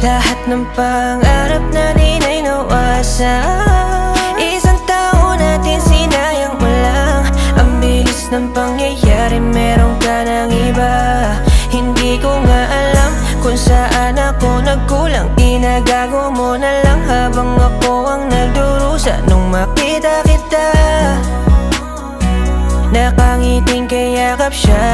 lahat ng pangarap natin ay nawasak. Isang taon natin sinayang mo lang. Ang bilis ng pangyayari, meron ka ng iba. Hindi ko nga alam kung saan ako nagkulang. Ginagago mo na lang habang ako ang nagdurusa. Nung makita kita, nakangiting kayakap siya.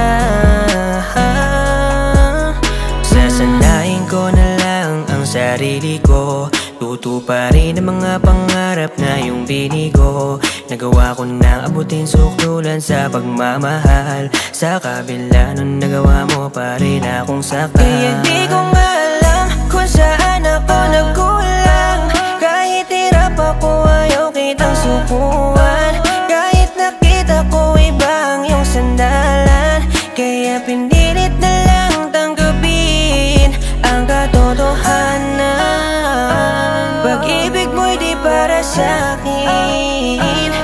Sasanayin ko na lang ang sarili ko, tutuparin ang mga pangarap na yung binigo. Nagawa ko nang abutin sukdulan sa pagmamahal. Sa kabila nun nagawa mo pa rin akong saktan. Kaya di ko nga alam kung saan ako nagkulang. Kahit hirap ako ayaw kitang subuan. Kahit nakita ko iba ang iyong sandalan. Kaya pinilit na lang tanggapin ang katotohanan. Pag-ibig mo'y di para sa'kin,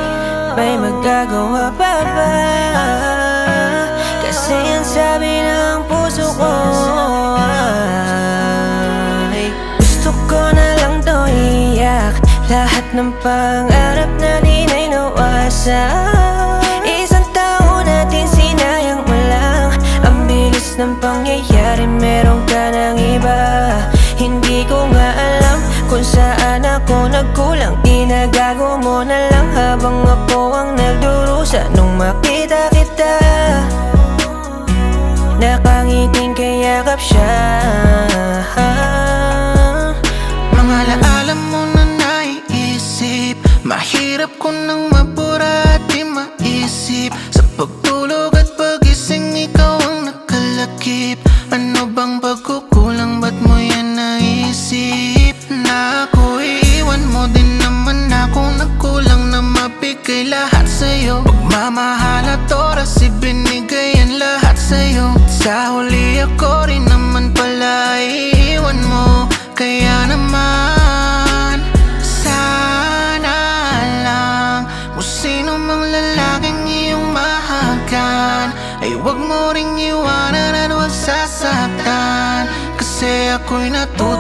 may magagawa pa ba? Kasi ang sabi ng puso ko ay gusto ko na lang to iyak. Lahat ng pangarap natin ay nawasak. Isang taon natin sinayang mo lang. Ang bilis ng pangyayari, meron ka ng iba. Hindi ko nga alam kung saan ako nagkulang. Ginagago mo na lang habang ako ang nagdurusa. Nung makita kita, nakangiting kayakap siya. Mga alaala mo na naiisip, mahirap ko nang mabura at di maisip. Sa pagtulog at pagising, ikaw ang nakalakip. Ano bang pagkukulang, ba't mo yan naisip? Na ako'y iwan mo din naman ako, nagkulang na mabigay lahat sa'yo. Pagmamahal at oras, ibinigay ang lahat sa'yo. Sa huli ako rin naman pala iiwan mo. Kaya naman, sana lang kung sino mang lalaking iyong mahagan, ay wag mo ring iwanan at wag sasaktan. Kasi ako'y natuto